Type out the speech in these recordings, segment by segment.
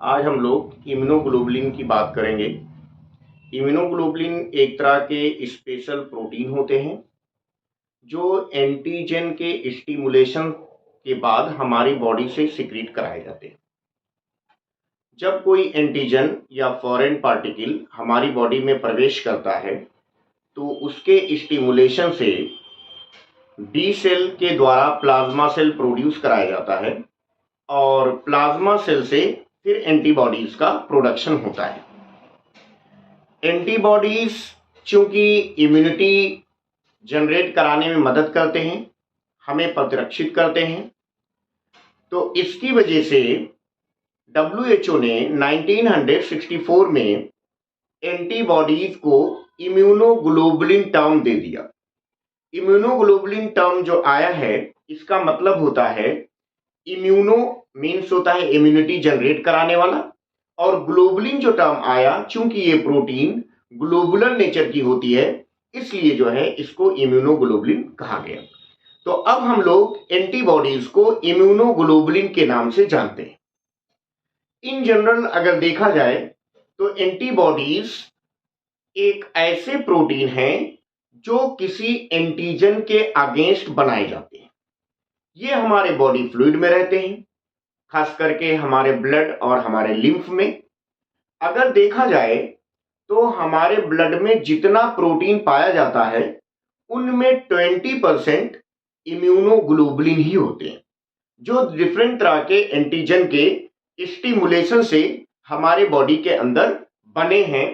आज हम लोग इम्यूनोग्लोबुलिन की बात करेंगे। इम्यूनोग्लोबुलिन एक तरह के स्पेशल प्रोटीन होते हैं जो एंटीजन के स्टिमुलेशन के बाद हमारी बॉडी से सिक्रीट कराए जाते हैं। जब कोई एंटीजन या फॉरेन पार्टिकल हमारी बॉडी में प्रवेश करता है तो उसके स्टिमुलेशन से बी सेल के द्वारा प्लाज्मा सेल प्रोड्यूस कराया जाता है और प्लाज्मा सेल से फिर एंटीबॉडीज का प्रोडक्शन होता है। एंटीबॉडीज चूंकि इम्यूनिटी जनरेट कराने में मदद करते हैं, हमें प्रतिरक्षित करते हैं, तो इसकी वजह से WHO ने 1964 में एंटीबॉडीज को इम्यूनोग्लोबुलिन टर्म दे दिया। इम्यूनोग्लोबुलिन टर्म जो आया है इसका मतलब होता है इम्यूनो मीन्स होता है इम्यूनिटी जनरेट कराने वाला, और ग्लोबुलिन जो टर्म आया चूंकि ये प्रोटीन ग्लोबुलर नेचर की होती है इसलिए जो है इसको इम्यूनोग्लोबुलिन कहा गया। तो अब हम लोग एंटीबॉडीज को इम्यूनोग्लोबुलिन के नाम से जानते हैं। इन जनरल अगर देखा जाए तो एंटीबॉडीज एक ऐसे प्रोटीन हैं जो किसी एंटीजन के अगेंस्ट बनाए जाते हैं। ये हमारे बॉडी फ्लूइड में रहते हैं, खास करके हमारे ब्लड और हमारे लिम्फ में। अगर देखा जाए तो हमारे ब्लड में जितना प्रोटीन पाया जाता है उनमें 20% इम्यूनोग्लोबुलिन ही होते हैं जो डिफरेंट तरह के एंटीजन के स्टिमुलेशन से हमारे बॉडी के अंदर बने हैं।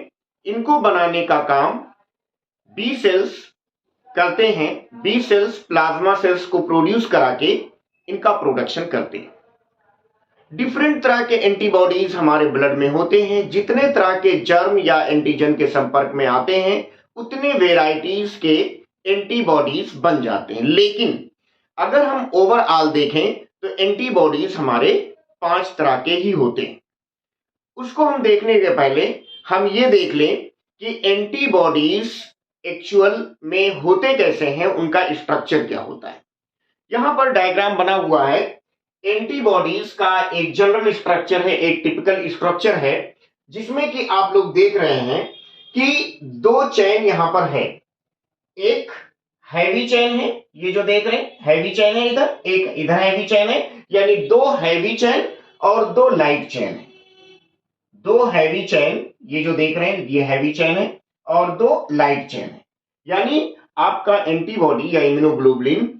इनको बनाने का काम बी सेल्स करते हैं। बी सेल्स प्लाज्मा सेल्स को प्रोड्यूस करा के इनका प्रोडक्शन करते हैं। डिफरेंट तरह के एंटीबॉडीज हमारे ब्लड में होते हैं। जितने तरह के जर्म या एंटीजन के संपर्क में आते हैं उतने वेराइटीज के एंटीबॉडीज बन जाते हैं। लेकिन अगर हम ओवरऑल देखें तो एंटीबॉडीज हमारे 5 तरह के ही होते हैं। उसको हम देखने के पहले हम ये देख लें कि एंटीबॉडीज एक्चुअल में होते कैसे हैं, उनका स्ट्रक्चर क्या होता है। यहां पर डायग्राम बना हुआ है। एंटीबॉडीज का एक जनरल स्ट्रक्चर है, एक टिपिकल स्ट्रक्चर है, जिसमें कि आप लोग देख रहे हैं कि 2 चेन यहां पर है। एक हैवी चेन है, ये जो देख रहे हैं हैवी चेन है, इधर एक इधर हैवी चेन है, यानी 2 हैवी चेन और 2 लाइट चेन है। 2 हैवी चेन ये जो देख रहे हैं ये हैवी चेन है और 2 लाइट चेन है। यानी आपका एंटीबॉडी या इम्यूनोग्लोबुलिन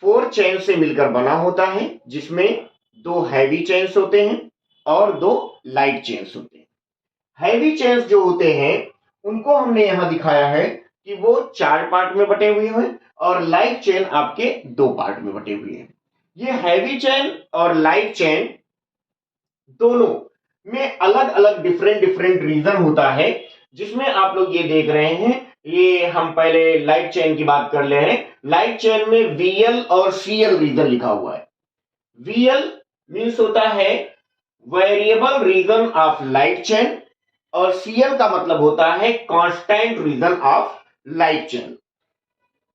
4 चेन से मिलकर बना होता है, जिसमें 2 हैवी चेन्स होते हैं और 2 लाइट चेन्स होते हैं। हैवी चेन्स जो होते हैं उनको हमने यहां दिखाया है कि वो 4 पार्ट में बटे हुए हैं और लाइट चेन आपके 2 पार्ट में बटे हुए हैं। ये हैवी चेन और लाइट चेन दोनों में अलग अलग डिफरेंट रीजन होता है, जिसमें आप लोग ये देख रहे हैं। ये हम पहले लाइट चेन की बात कर ले रहे हैं। लाइट चेन में VL और CL रीजन लिखा हुआ है। VL मीन्स होता है variable region of light chain और CL का मतलब होता है constant region of light chain.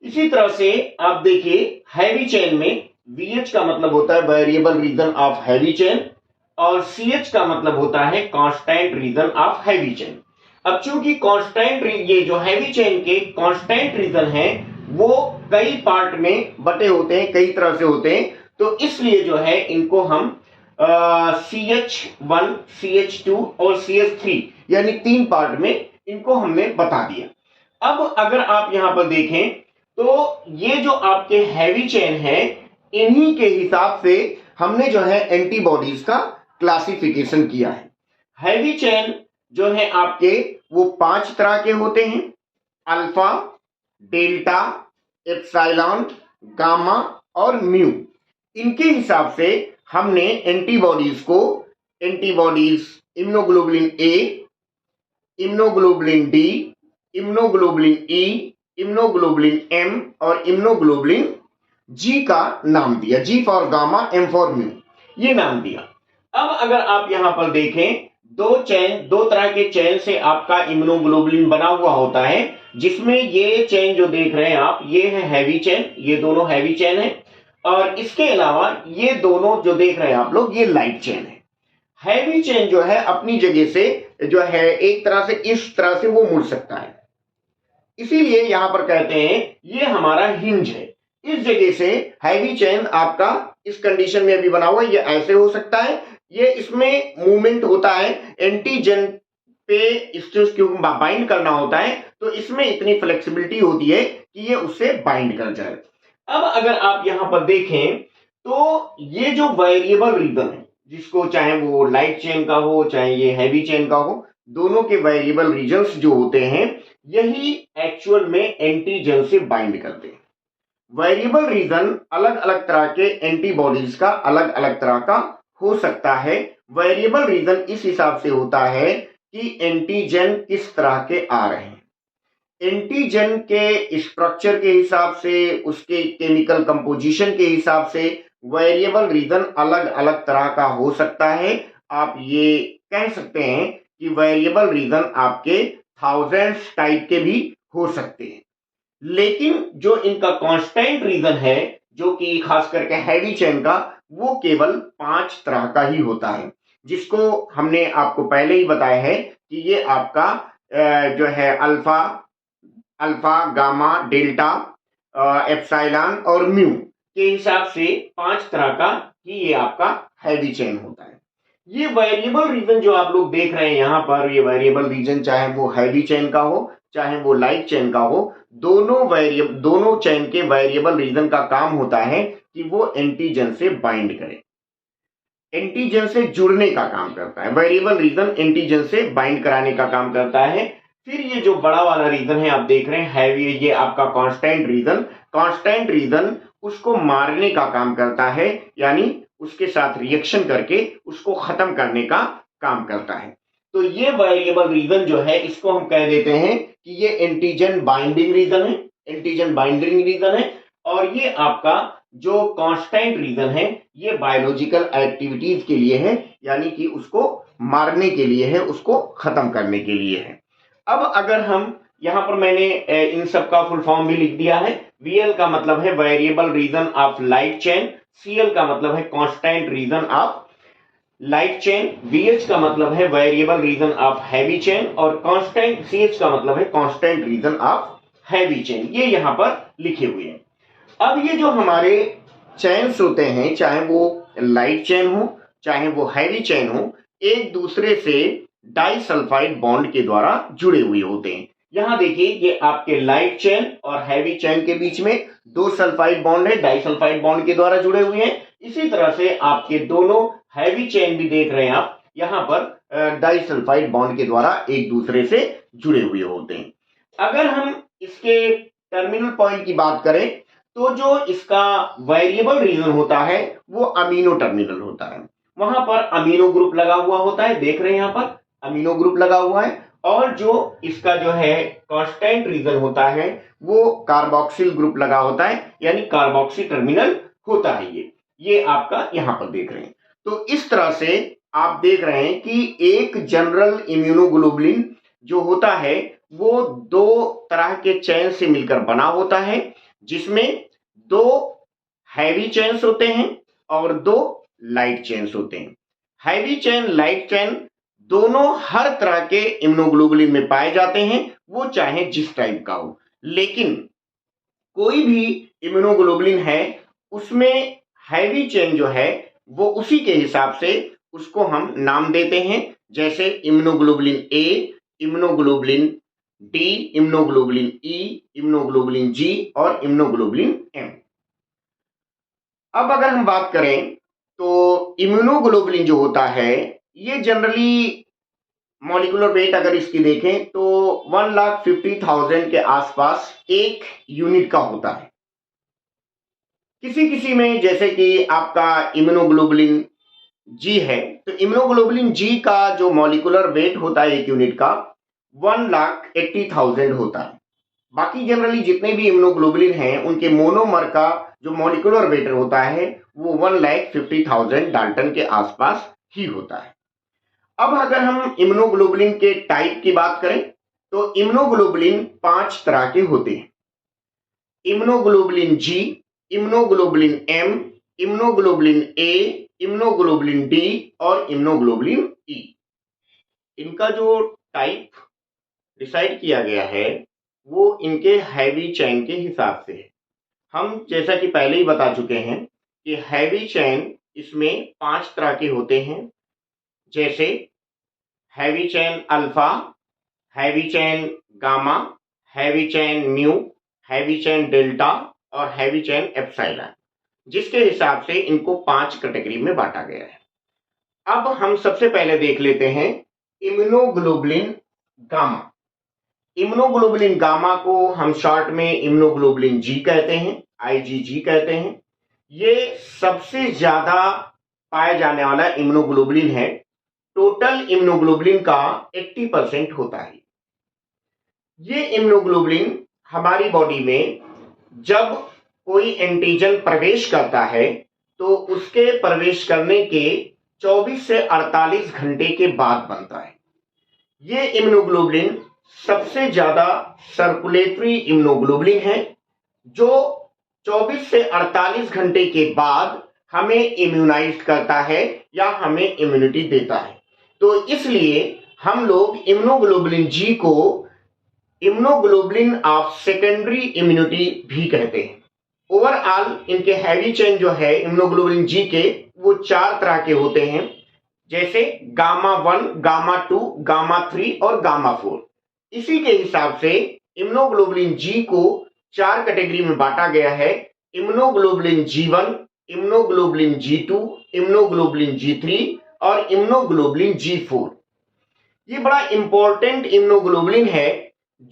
इसी तरह से आप देखिए हैवी चेन में VH का मतलब होता है variable region of heavy chain और CH का मतलब होता है constant region of heavy chain. अब चूंकि कांस्टेंट ये जो हैवी चेन के कांस्टेंट रीजन है वो कई पार्ट में बटे होते हैं, कई तरह से होते हैं, तो इसलिए जो है इनको हम CH1, CH2 और CH3 यानी 3 पार्ट में इनको हमने बता दिया। अब अगर आप यहां पर देखें तो ये जो आपके हैवी चेन है इन्हीं के हिसाब से हमने जो है एंटीबॉडीज का क्लासिफिकेशन किया है। हैवी चेन जो है आपके वो 5 तरह के होते हैं, अल्फा, डेल्टा, एप्सिलॉन, गामा और म्यू। इनके हिसाब से हमने antibodies immunoglobulin A, immunoglobulin D, immunoglobulin E, immunoglobulin M और इम्यूनोग्लोबुलिन G का नाम दिया। G for gamma, M for mu, ये नाम दिया। अब अगर आप यहां पर देखें 2 तरह के चेन से आपका इम्यूनोग्लोबुलिन बना हुआ होता है, जिसमें ये चेन जो देख रहे हैं आप ये है हैवी चेन, ये दोनों हैवी चेन है, और इसके अलावा ये दोनों जो देख रहे हैं आप लोग ये लाइट चेन है। हैवी चेन जो है अपनी जगह से जो है एक तरह से इस तरह से वो मुड़ सकता है, इसीलिए यहां पर कहते हैं ये हमारा हिंज है। इस जगह से हैवी चेन आपका इस कंडीशन में अभी बना हुआ है, ये ऐसे हो सकता है, ये इसमें मूवमेंट होता है, एंटीजन पे स्ट्रेस क्यों बाइंड करना होता है, तो इसमें इतनी फ्लेक्सिबिलिटी होती है कि ये उससे बाइंड कर जाए। अब अगर आप यहां पर देखें तो ये जो वेरिएबल रीजन है, जिसको चाहे वो लाइट चेन का हो चाहे ये हैवी चेन का हो, दोनों के वेरिएबल रीजन्स जो होते हैं यही एक्चुअल में एंटीजन से बाइंड करते हैं। वेरिएबल रीजन अलग अलग तरह के एंटीबॉडीज का अलग अलग तरह का हो सकता है। वेरिएबल रीजन इस हिसाब से होता है कि एंटीजन किस तरह के आ रहे हैं, एंटीजन के स्ट्रक्चर के हिसाब से, उसके केमिकल कंपोजिशन के हिसाब से वेरिएबल रीजन अलग अलग तरह का हो सकता है। आप ये कह सकते हैं कि वेरिएबल रीजन आपके थाउजेंड्स टाइप के भी हो सकते हैं, लेकिन जो इनका कांस्टेंट रीजन है, जो कि खास करके हैवी चेन का, वो केवल 5 तरह का ही होता है, जिसको हमने आपको पहले ही बताया है कि ये आपका जो है अल्फा, गामा, डेल्टा, एप्सिलॉन और म्यू के हिसाब से 5 तरह का ही ये आपका हैवी चेन होता है। ये वेरिएबल रीजन जो आप लोग देख रहे हैं यहाँ पर, ये वेरिएबल रीजन चाहे वो हैवी चेन का हो चाहे वो लाइट चेन का हो, दोनों चेन के वेरिएबल रीजन का काम होता है कि वो एंटीजन से बाइंड करे, एंटीजन से जुड़ने का काम करता है। वेरिएबल रीजन एंटीजन से बाइंड कराने का काम करता है। फिर ये जो बड़ा वाला रीजन है आप देख रहे हैं हैवी, ये आपका कांस्टेंट रीजन उसको मारने का काम करता है, यानी उसके साथ रिएक्शन करके उसको खत्म करने का काम करता है। तो ये वेरिएबल रीजन जो है इसको हम कह देते हैं कि ये एंटीजन बाइंडिंग रीजन है, एंटीजन बाइंडिंग रीजन है। और ये आपका जो कांस्टेंट रीजन है ये बायोलॉजिकल एक्टिविटीज के लिए है, यानी कि उसको मारने के लिए है, उसको खत्म करने के लिए है। अब अगर हम यहां पर मैंने इन सब का फुल फॉर्म भी लिख दिया है। VL का मतलब है variable region of light chain, CL का मतलब है constant region of light chain, VH का मतलब है variable region of heavy chain और कांस्टेंट CH का मतलब है constant region of heavy chain. ये यहां पर लिखे हुए हैं। अब ये जो हमारे चेन्स होते हैं, चाहे वो लाइट चेन हो चाहे वो हैवी चेन हो, एक दूसरे से डाइसल्फाइड बॉन्ड के द्वारा जुड़े हुए होते हैं। यहां देखिए ये आपके लाइट चेन और हैवी चेन के बीच में 2 सल्फाइड बॉन्ड है, डाइसल्फाइड बॉन्ड के द्वारा जुड़े हुए हैं। इसी तरह से आपके दोनों हैवी चेन भी देख रहे हैं आप, यहां पर डाइसल्फाइड बॉन्ड के द्वारा एक दूसरे से जुड़े हुए होते हैं। अगर हम इसके टर्मिनल पॉइंट की बात करें तो जो इसका वेरिएबल रीजन होता है वो अमीनो टर्मिनल होता है। वहां पर अमीनो ग्रुप लगा हुआ होता है, देख रहे हैं यहां पर अमीनो ग्रुप लगा हुआ है। और जो इसका जो है कांस्टेंट रीजन होता है वो कार्बोक्सिल ग्रुप लगा होता है, यानी कार्बोक्सी टर्मिनल होता है। ये आपका यहां पर देख रहे हैं। तो इस तरह से आप देख रहे हैं कि एक जनरल इम्यूनोग्लोबुलिन जो होता है वो 2 तरह के चेन से मिलकर बना होता है, जिसमें 2 हैवी चेन्स होते हैं और 2 लाइट चेन्स होते हैं। हैवी चेन, लाइट चेन दोनों हर तरह के इम्यूनोग्लोबुलिन में पाए जाते हैं, वो चाहे जिस टाइप का हो। लेकिन कोई भी इम्यूनोग्लोबुलिन है उसमें हैवी चेन जो है वो उसी के हिसाब से उसको हम नाम देते हैं, जैसे immunoglobulin A, immunoglobulin D, immunoglobulin E, immunoglobulin G और इम्यूनोग्लोबुलिन M। अब अगर हम बात करें तो इम्यूनोग्लोबुलिन जो होता है ये जनरली मॉलिक्यूलर वेट अगर इसकी देखें तो 1,50,000 के आसपास एक यूनिट का होता है। किसी किसी में जैसे कि आपका इम्यूनोग्लोबुलिन G है, तो इम्यूनोग्लोबुलिन G का जो मॉलिक्यूलर वेट होता है एक यूनिट का 1,80,000 होता है। बाकी जनरली जितने भी इम्यूनोग्लोबुलिन हैं उनके मोनोमर का जो मॉलिक्यूलर वेट होता है वो 1,50,000 डाल्टन के आसपास ही होता है। अब अगर हम इम्यूनोग्लोबुलिन के टाइप की बात करें तो इम्यूनोग्लोबुलिन 5 तरह के होते हैं। Immunoglobulin G, immunoglobulin M, immunoglobulin A, immunoglobulin D और इम्यूनोग्लोबुलिन ई। इनका जो टाइप डिसाइड किया गया है वो इनके हैवी चेन के हिसाब से है। हम जैसा कि पहले ही बता चुके हैं कि हैवी चेन इसमें 5 तरह के होते हैं, जैसे heavy chain alpha, heavy chain gamma, heavy chain mu, heavy chain delta और हैवी चेन एप्सिलॉन, जिसके हिसाब से इनको 5 कैटेगरी में बांटा गया है। अब हम सबसे पहले देख लेते हैं इम्यूनोग्लोबुलिन गामा। इम्यूनोग्लोबुलिन गामा को हम शॉर्ट में इम्यूनोग्लोबुलिन जी कहते हैं, आईजीजी कहते हैं। ये सबसे ज्यादा पाया जाने वाला इम्यूनोग्लोबुलिन है। टोटल इम्यूनोग्लोबुलिन का 80% होता है। ये इम्यूनोग्लोबुलिन हमारी बॉडी में जब कोई एंटीजन प्रवेश करता है तो उसके प्रवेश करने के 24 से 48 घंटे के बाद बनता है। ये इम्यूनोग्लोबुलिन सबसे ज्यादा सर्कुलेटरी इम्यूनोग्लोबुलिन है, जो 24 से 48 घंटे के बाद हमें इम्यूनाइज करता है या हमें इम्यूनिटी देता है। तो इसलिए हम लोग इम्यूनोग्लोबुलिन जी को इम्यूनोग्लोबुलिन ऑफ सेकेंडरी इम्यूनिटी भी कहते हैं। ओवरऑल इनके हैवी चेन जो है इम्यूनोग्लोबुलिन जी के वो 4 तरह के होते हैं, जैसे गामा 1, गामा 2, गामा 3 और गामा 4। इसी के हिसाब से इम्यूनोग्लोबुलिन जी को 4 कैटेगरी में बांटा गया है। Immunoglobulin G1, immunoglobulin G2, immunoglobulin G3 और इम्यूनोग्लोबुलिन G4। ये बड़ा इंपॉर्टेंट इम्यूनोग्लोबुलिन है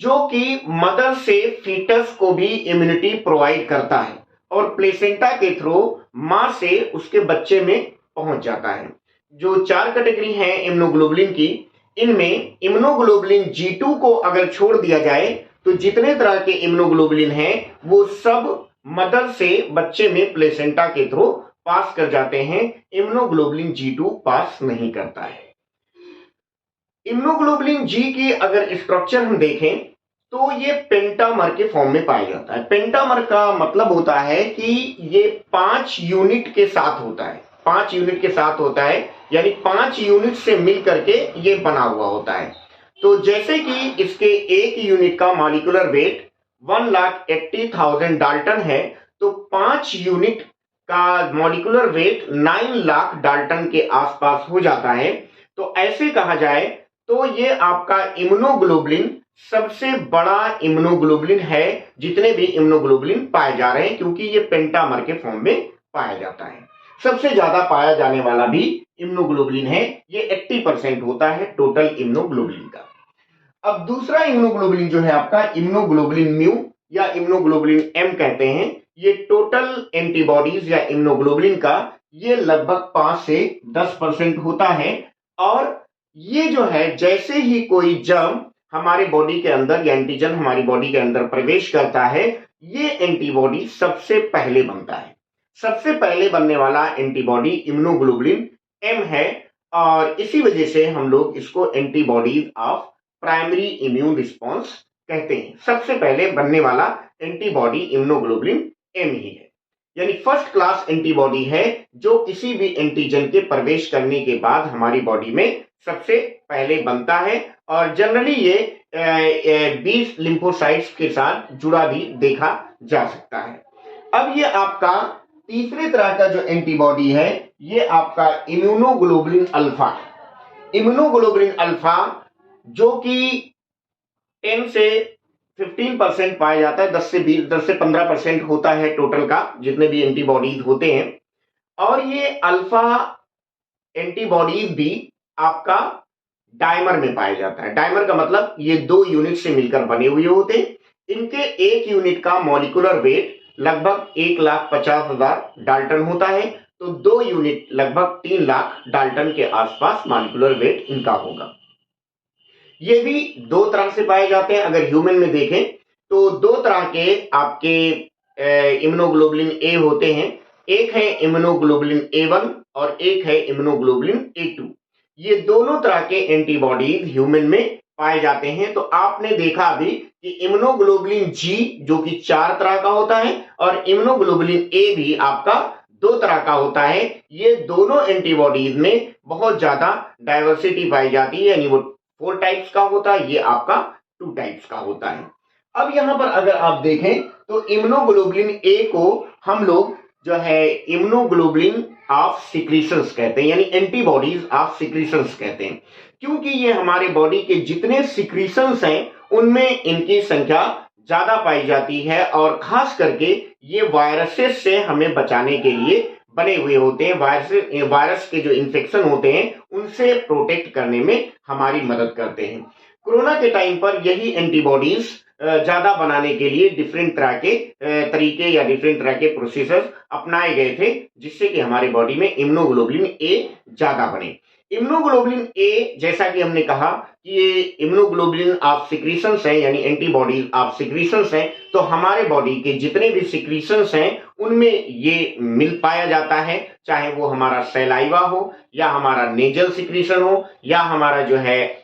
जो कि मदर से फीटस को भी इम्यूनिटी प्रोवाइड करता है और प्लेसेंटा के थ्रू मां से उसके बच्चे में पहुंच जाता है। जो 4 कैटेगरी हैं इम्यूनोग्लोबुलिन की, इनमें इम्यूनोग्लोबुलिन G2 को अगर छोड़ दिया जाए तो जितने तरह के इम्यूनोग्लोबुलिन हैं वो सब मदर से बच्चे में प्लेसेंटा के थ्रू पास कर जाते हैं। इम्यूनोग्लोबुलिन G2 पास नहीं करता है। इम्यूनोग्लोबुलिन जी की अगर स्ट्रक्चर हम देखें तो ये पेंटामर के फॉर्म में पाया जाता है। पेंटामर का मतलब होता है कि ये 5 यूनिट के साथ होता है। 5 यूनिट के साथ होता है, यानी 5 यूनिट से मिल करके ये बना हुआ होता है। तो जैसे कि इसके एक यूनिट का मॉलिक्यूलर वेट 1,80,000 डाल्टन है, तो 5 यूनिट का मॉलिक्यूलर वेट 9 लाख डाल्टन के आसपास हो जाता है। तो ऐसे कहा जाए तो ये आपका इम्यूनोग्लोबुलिन सबसे बड़ा इम्यूनोग्लोबुलिन है जितने भी इम्यूनोग्लोबुलिन पाए जा रहे हैं, क्योंकि ये पेंटामर के फॉर्म में पाया जाता है। सबसे ज्यादा पाया जाने वाला भी इम्यूनोग्लोबुलिन है। ये 80% होता है टोटल इम्यूनोग्लोबुलिन का। अब दूसरा इम्यूनोग्लोबुलिन जो है आपका इम्यूनोग्लोबुलिन म्यू या इम्यूनोग्लोबुलिन एम कहते हैं। ये टोटल एंटीबॉडीज या इम्यूनोग्लोबुलिन का ये लगभग 5 से 10% होता है। और ये जो है जैसे ही कोई जर्म हमारे बॉडी के अंदर या एंटीजन हमारी बॉडी के अंदर प्रवेश करता है, ये एंटीबॉडी सबसे पहले बनता है। सबसे पहले बनने वाला एंटीबॉडी इम्यूनोग्लोबुलिन एम है और इसी वजह से हम लोग इसको antibodies of primary immune response कहते हैं। सबसे पहले बनने वाला एंटीबॉडी इम्यूनोग्लोबुलिन एम ही है, यानी फर्स्ट क्लास एंटीबॉडी है जो किसी भी एंटीजन के प्रवेश करने के बाद हमारी बॉडी में सबसे पहले बनता है। और जनरली ये 20 लिम्फोसाइट्स के साथ जुड़ा भी देखा जा सकता है। अब ये आपका तीसरे तरह का जो एंटीबॉडी है ये आपका इम्यूनोग्लोबुलिन अल्फा है। इम्यूनोग्लोबुलिन अल्फा जो कि 10 से 15% पाया जाता है, 10 से 15% होता है टोटल का जितने भी एंटीबॉडीज होते हैं। और ये अल्फा एंटीबॉडीज भी आपका डायमर में पाया जाता है। डायमर का मतलब ये 2 यूनिट से मिलकर बने हुए होते हैं। इनके एक यूनिट का मॉलिक्यूलर वेट लगभग 1,50,000 डाल्टन होता है, तो 2 यूनिट लगभग 3 लाख डाल्टन के आसपास मॉलिक्यूलर वेट इनका होगा। ये भी 2 तरह से पाए जाते हैं। अगर ह्यूमन में देखें तो 2 तरह के आपके इम्यूनोग्लोबुलिन ए होते हैं। एक है इम्यूनोग्लोबुलिन A1 और एक है इम्यूनोग्लोबुलिन A2। ये दोनों तरह के एंटीबॉडीज ह्यूमन में पाए जाते हैं। तो आपने देखा अभी कि इम्यूनोग्लोबुलिन जी जो कि 4 तरह का होता है और इम्यूनोग्लोबुलिन ए भी आपका दो तरह का होता है। ये दोनों एंटीबॉडीज में बहुत ज्यादा डाइवर्सिटी पाई जाती है, यानी वो 4 टाइप्स का होता है, ये आपका 2 टाइप्स का होता है। अब यहां पर अगर आप देखें तो इम्यूनोग्लोबुलिन ए को हम लोग जो है इम्यूनोग्लोबुलिन ऑफ सिक्रीशंस कहते हैं, यानी एंटीबॉडीज ऑफ सिक्रीशंस कहते हैं, क्योंकि ये हमारे बॉडी के जितने सिक्रीशंस हैं उनमें इनकी संख्या ज्यादा पाई जाती है, और खास करके ये वायरसेस से हमें बचाने के लिए बने हुए होते हैं। वायरस के जो इन्फेक्शन होते हैं उनसे प्रोटेक्ट करने में हमारी मदद करते हैं। कोरोना के टाइम पर यही एंटीबॉडीज ज्यादा बनाने के लिए डिफरेंट तरह के तरीके या डिफरेंट तरह के प्रोसीजर्स अपनाए गए थे, जिससे कि हमारे बॉडी में इम्यूनोग्लोबुलिन ए ज्यादा बने। इम्यूनोग्लोबुलिन ए, जैसा कि हमने कहा कि ये इम्यूनोग्लोबुलिन ऑफ सिक्रीशंस है, यानी एंटीबॉडीज ऑफ सिक्रीशंस है, तो हमारे बॉडी के जितने भी सिक्रीशंस हैं उनमें ये मिल पाया जाता है, चाहे वो हमारा सैलाइवा हो या हमारा नेजल सिक्रीशन हो या हमारा जो है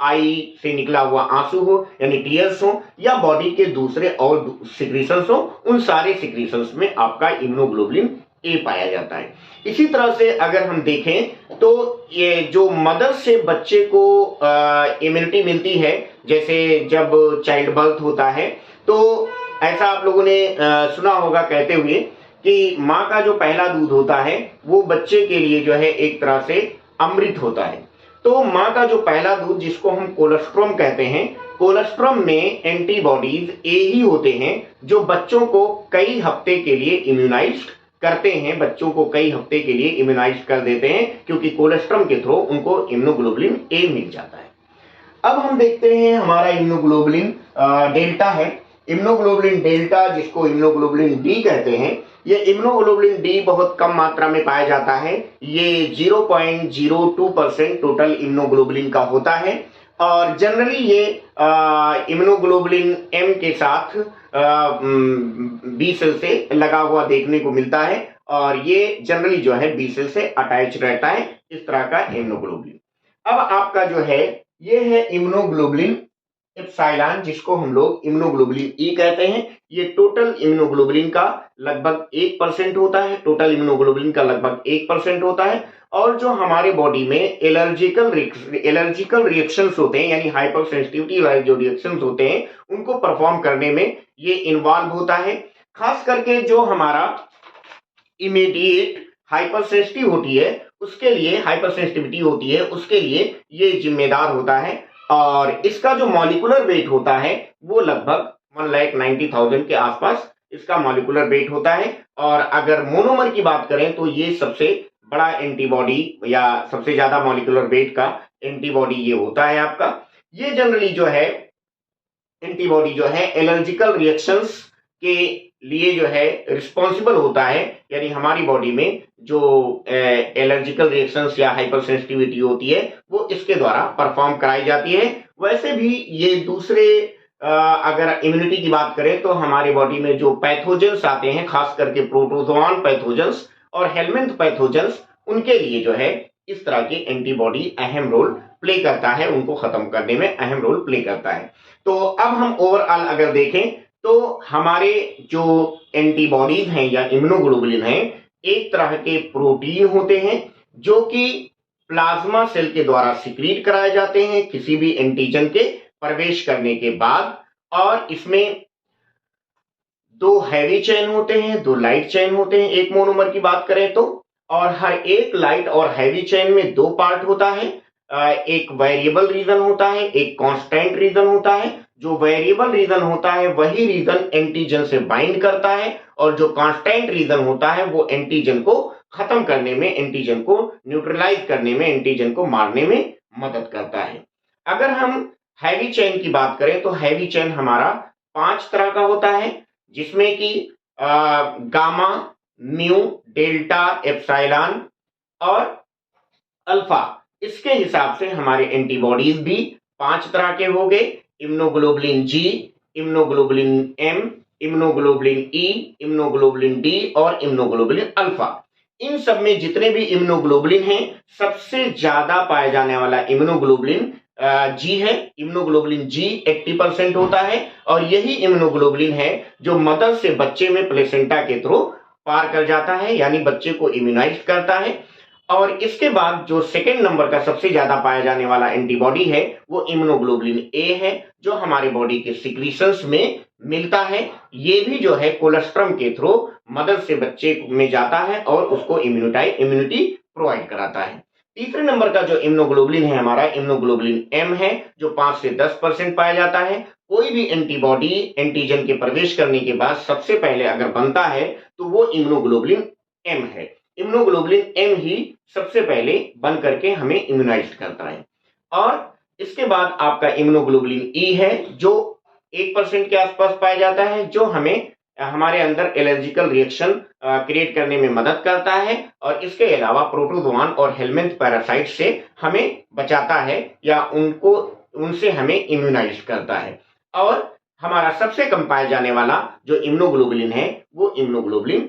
आई से निकला हुआ आंसू हो यानी टीयर्स हो, या बॉडी के दूसरे और सिक्रीशंस हो, उन सारे सिक्रीशंस में आपका इम्यूनोग्लोबुलिन ए पाया जाता है। इसी तरह से अगर हम देखें तो ये जो मदर से बच्चे को इम्यूनिटी मिलती है, जैसे जब चाइल्ड बर्थ होता है, तो ऐसा आप लोगों ने सुना होगा कहते हुए कि माँ का जो पहला दूध होता है वो बच्चे के लिए जो है एक तरह से अमृत होता है। तो माँ का जो पहला दूध, जिसको हम कोलेस्ट्रॉम कहते हैं, कोलेस्ट्रॉम में एंटीबॉडीज ए ही होते हैं जो बच्चों को कई हफ्ते के लिए इम्यूनाइज करते हैं, बच्चों को कई हफ्ते के लिए इम्यूनाइज कर देते हैं, क्योंकि कोलेस्ट्रॉम के थ्रू उनको इम्यूनोग्लोबुलिन ए मिल जाता है। अब हम देखते हैं हमारा इम्यूनोग्लोबुलिन डेल्टा है। इम्यूनोग्लोबुलिन डेल्टा, जिसको इम्यूनोग्लोबुलिन डी कहते हैं, ये इम्यूनोग्लोबुलिन डी बहुत कम मात्रा में पाया जाता है। ये 0.02% टोटल इम्यूनोग्लोबुलिन का होता है, और जनरली ये इम्यूनोग्लोबुलिन एम के साथ बी सेल से लगा हुआ देखने को मिलता है, और ये जनरली जो है बी सेल से अटैच रहता है, इस तरह का इम्यूनोग्लोबुलिन। अब आपका जो है ये है इम्यूनोग्लोबुलिन एप्सिलॉन, जिसको हम लोग इम्यूनोग्लोबुलिन ई कहते हैं। ये टोटल इम्यूनोग्लोबुलिन का लगभग 1% होता है, टोटल इम्यूनोग्लोबुलिन का लगभग 1% होता है, और जो हमारे बॉडी में एलर्जिकल रिएक्शंस होते हैं, यानी हाइपर सेंसिटिविटी वाले जो रिएक्शंस होते हैं उनको परफॉर्म करने में ये इन्वॉल्व होता है। खास करके जो हमारा इमीडिएट हाइपर सेंसिटिव होती है उसके लिए, हाइपर सेंसिटिविटी होती है उसके लिए ये जिम्मेदार होता है, और इसका जो मॉलिक्यूलर वेट होता है वो लगभग 1,90,000 के आसपास इसका मॉलिक्यूलर वेट होता है। और अगर मोनोमर की बात करें तो ये सबसे बड़ा एंटीबॉडी या सबसे ज्यादा मॉलिक्यूलर वेट का एंटीबॉडी ये होता है आपका। ये जनरली जो है एंटीबॉडी जो है एलर्जिकल रिएक्शंस के लिए जो है रिस्पॉन्सिबल होता है, यानी हमारी बॉडी में जो एलर्जिकल रिएक्शंस या हाइपर सेंसिटिविटी होती है वो इसके द्वारा परफॉर्म कराई जाती है। वैसे भी ये दूसरे अगर इम्यूनिटी की बात करें तो हमारे बॉडी में जो पैथोजेंस आते हैं, खास करके प्रोटोजोआन पैथोजेंस और हेलमिंथ पैथोजेंस, उनके लिए जो है इस तरह की एंटीबॉडी अहम रोल प्ले करता है, उनको खत्म करने में अहम रोल प्ले करता है। तो अब हम ओवरऑल अगर देखें तो हमारे जो एंटीबॉडीज हैं या इम्यूनोग्लोबुलिन हैं, एक तरह के प्रोटीन होते हैं जो कि प्लाज्मा सेल के द्वारा सिक्रीट कराए जाते हैं किसी भी एंटीजन के प्रवेश करने के बाद, और इसमें 2 हैवी चेन होते हैं, 2 लाइट चेन होते हैं एक मोनोमर की बात करें तो, और हर एक लाइट और हैवी चेन में 2 पार्ट होता है, एक वेरिएबल रीजन होता है, एक कांस्टेंट रीजन होता है। जो वेरिएबल रीजन होता है वही रीजन एंटीजन से बाइंड करता है, और जो कांस्टेंट रीजन होता है वो एंटीजन को खत्म करने में, एंटीजन को न्यूट्रलाइज करने में, एंटीजन को मारने में मदद करता है। अगर हम हैवी चेन की बात करें तो हैवी चेन हमारा 5 तरह का होता है, जिसमें कि गामा, म्यू, डेल्टा, एप्सिलॉन और अल्फा, इसके हिसाब से हमारे एंटीबॉडीज भी 5 तरह के हो गए। Immunoglobulin G, immunoglobulin M, immunoglobulin E, immunoglobulin D और इम्यूनोग्लोबुलिन अल्फा। इन सब में जितने भी इम्यूनोग्लोबुलिन हैं, सबसे ज्यादा पाया जाने वाला इम्यूनोग्लोबुलिन जी है। इम्यूनोग्लोबुलिन जी 80% होता है, और यही इम्यूनोग्लोबुलिन है जो मदर से बच्चे में प्लेसेंटा के थ्रू पार कर जाता है, यानी बच्चे को इम्यूनाइज करता है। और इसके बाद जो सेकेंड नंबर का सबसे ज्यादा पाया जाने वाला एंटीबॉडी है वो इम्यूनोग्लोबुलिन ए है, जो हमारे बॉडी के सिक्रीशंस में मिलता है। ये भी जो है कोलेस्ट्रम के थ्रू मदद से बच्चे में जाता है और उसको इम्यूनिटी प्रोवाइड कराता है। तीसरे नंबर का जो इम्यूनोग्लोबुलिन है हमारा इम्यूनोग्लोबुलिन एम है, जो 5 से 10% पाया जाता है। कोई भी एंटीबॉडी एंटीजन के प्रवेश करने के बाद सबसे पहले अगर बनता है तो वो इम्यूनोग्लोबुलिन एम है। इम्यूनोग्लोबुलिन एम ही सबसे पहले बन करके हमें इम्यूनाइज करता है। और इसके बाद आपका इम्यूनोग्लोबुलिन ई है, जो 1% के आसपास पाया जाता है, जो हमें हमारे अंदर एलर्जिकल रिएक्शन क्रिएट करने में मदद करता है। और इसके अलावा प्रोटोजोआन और हेलमिंथ पैरासाइट से हमें बचाता है या उनसे हमें इम्यूनाइज करता है। और हमारा सबसे कम पाया जाने वाला जो इम्यूनोग्लोबुलिन है वो इम्यूनोग्लोबुलिन